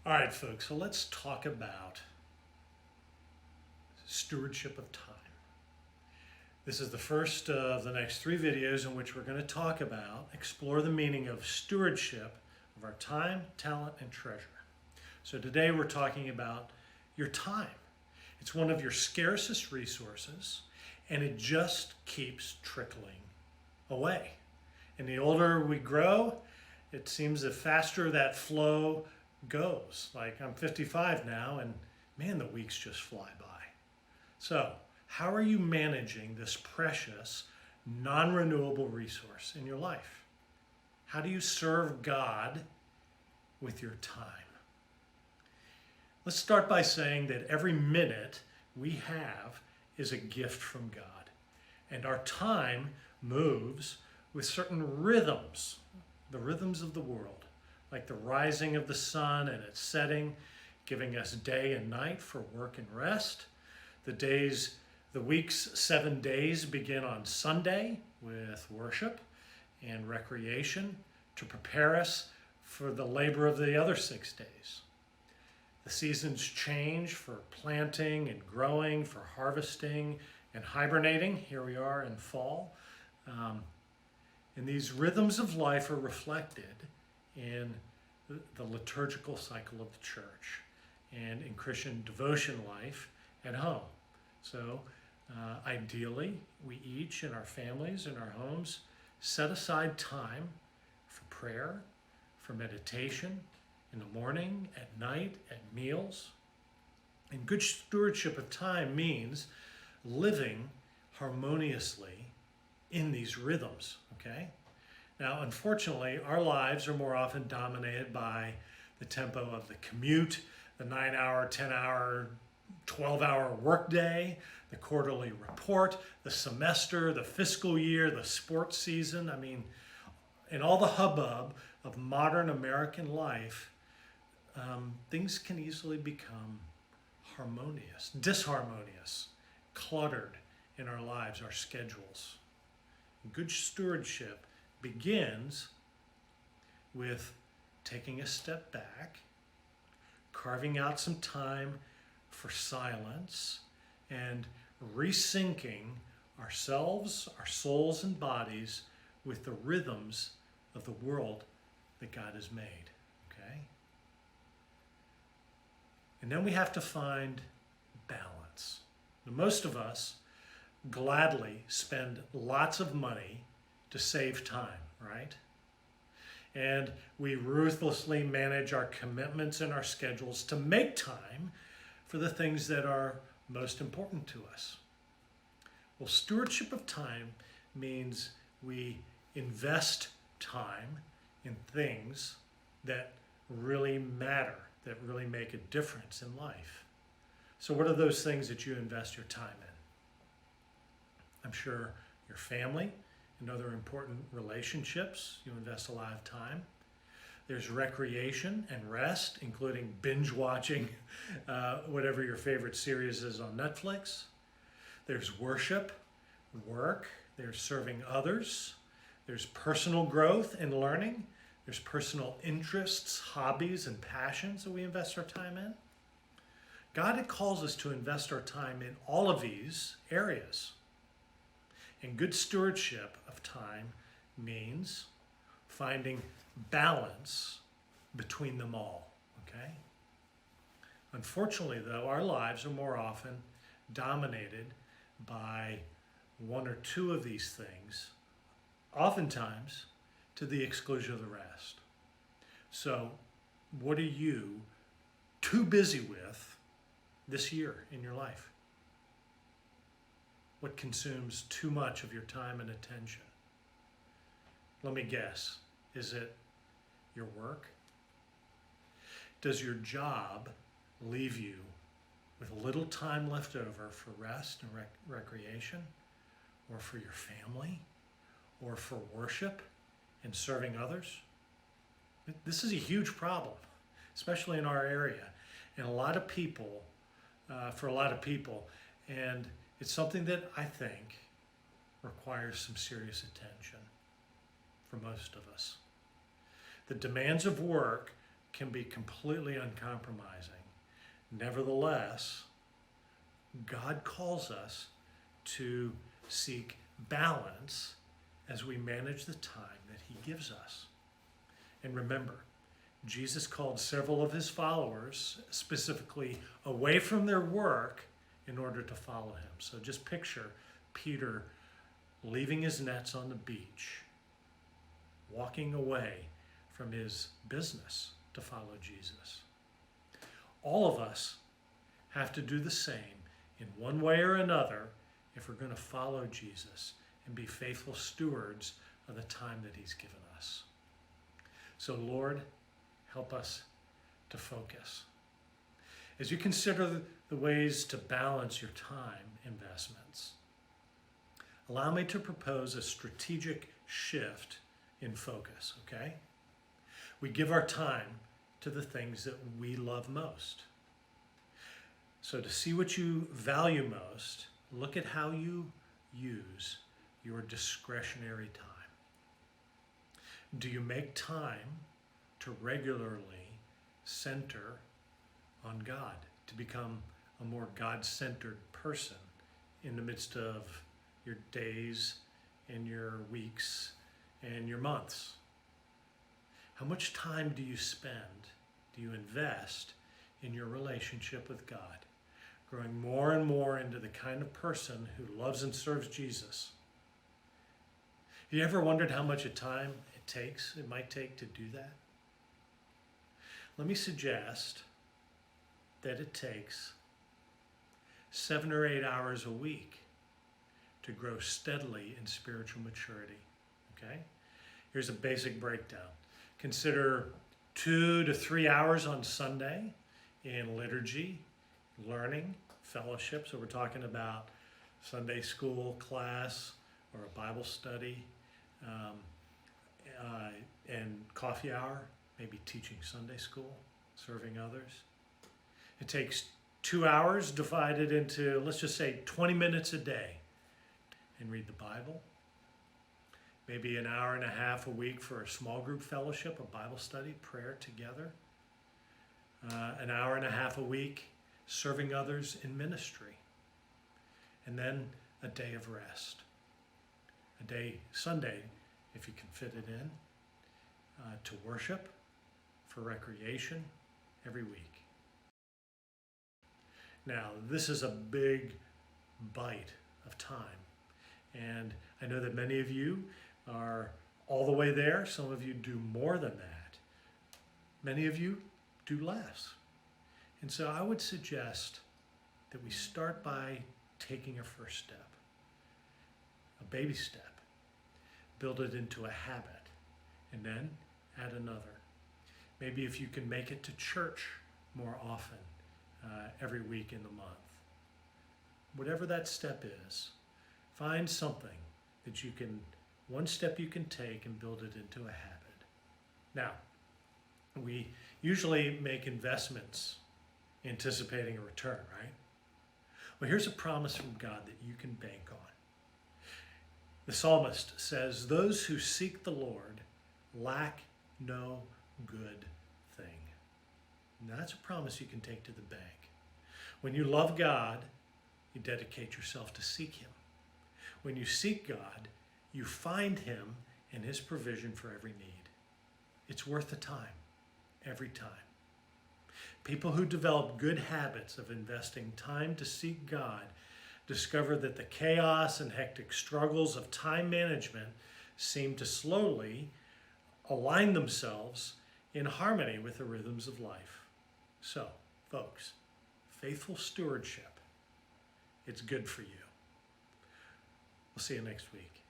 All right, folks, so let's talk about stewardship of time. This is the first of the next 3 videos in which we're going to talk about, explore the meaning of stewardship of our time, talent, and treasure. So today we're talking about your time. It's one of your scarcest resources, and it just keeps trickling away. And the older we grow, it seems the faster that flow goes. Like I'm 55 now, and man, the weeks just fly by. So how are you managing this precious, non-renewable resource in your life? How do you serve God with your time? Let's start by saying that every minute we have is a gift from God. And our time moves with certain rhythms, the rhythms of the world, like the rising of the sun and its setting, giving us day and night for work and rest. The week's 7 days begin on Sunday with worship and recreation to prepare us for the labor of the other 6 days. The seasons change for planting and growing, for harvesting and hibernating. Here we are in fall. And these rhythms of life are reflected in the liturgical cycle of the church and in Christian devotion life at home. So ideally, we each in our families, in our homes, set aside time for prayer, for meditation, in the morning, at night, at meals. And good stewardship of time means living harmoniously in these rhythms, okay? Now, unfortunately, our lives are more often dominated by the tempo of the commute, the 9-hour, 10-hour, 12-hour workday, the quarterly report, the semester, the fiscal year, the sports season. I mean, in all the hubbub of modern American life, things can easily become disharmonious, cluttered in our lives, our schedules. Good stewardship begins with taking a step back, carving out some time for silence, and resyncing ourselves, our souls and bodies with the rhythms of the world that God has made, okay? And then we have to find balance. Now, most of us gladly spend lots of money to save time, right? And we ruthlessly manage our commitments and our schedules to make time for the things that are most important to us. Well, stewardship of time means we invest time in things that really matter, that really make a difference in life. So what are those things that you invest your time in? I'm sure your family and other important relationships, you invest a lot of time. There's recreation and rest, including binge watching whatever your favorite series is on Netflix. There's worship, work, there's serving others. There's personal growth and learning. There's personal interests, hobbies, and passions that we invest our time in. God calls us to invest our time in all of these areas. And good stewardship of time means finding balance between them all, okay? Unfortunately, though, our lives are more often dominated by 1 or 2 of these things, oftentimes to the exclusion of the rest. So, what are you too busy with this year in your life? What consumes too much of your time and attention? Let me guess. Is it your work? Does your job leave you with little time left over for rest and recreation, or for your family, or for worship and serving others? This is a huge problem, especially in our area, and for a lot of people, and it's something that I think requires some serious attention for most of us. The demands of work can be completely uncompromising. Nevertheless, God calls us to seek balance as we manage the time that he gives us. And remember, Jesus called several of his followers specifically away from their work in order to follow him. So just picture Peter leaving his nets on the beach, walking away from his business to follow Jesus. All of us have to do the same in one way or another if we're going to follow Jesus and be faithful stewards of the time that he's given us. So Lord, help us to focus. As you consider the ways to balance your time investments, allow me to propose a strategic shift in focus, okay? We give our time to the things that we love most. So to see what you value most, look at how you use your discretionary time. Do you make time to regularly center on God, to become a more God-centered person in the midst of your days and your weeks and your months? How much time do you invest in your relationship with God, growing more and more into the kind of person who loves and serves Jesus? Have you ever wondered how much time it might take to do that? Let me suggest that it takes 7 or 8 hours a week to grow steadily in spiritual maturity, okay? Here's a basic breakdown. Consider 2 to 3 hours on Sunday in liturgy, learning, fellowship. So we're talking about Sunday school class or a Bible study, and coffee hour, maybe teaching Sunday school, serving others. It takes 2 hours divided into, let's just say, 20 minutes a day and read the Bible. Maybe an hour and a half a week for a small group fellowship, a Bible study, prayer together. An hour and a half a week serving others in ministry. And then a day of rest. A day, Sunday, if you can fit it in, to worship, for recreation, every week. Now, this is a big bite of time. And I know that many of you are all the way there. Some of you do more than that. Many of you do less. And so I would suggest that we start by taking a first step, a baby step. Build it into a habit, and then add another. Maybe if you can make it to church more often, every week in the month. Whatever that step is, find something that you can, one step you can take and build it into a habit. Now, we usually make investments anticipating a return, right? Well, here's a promise from God that you can bank on. The psalmist says, "Those who seek the Lord lack no good thing." And that's a promise you can take to the bank. When you love God, you dedicate yourself to seek him. When you seek God, you find him and his provision for every need. It's worth the time, every time. People who develop good habits of investing time to seek God discover that the chaos and hectic struggles of time management seem to slowly align themselves in harmony with the rhythms of life. So, folks, faithful stewardship, it's good for you. We'll see you next week.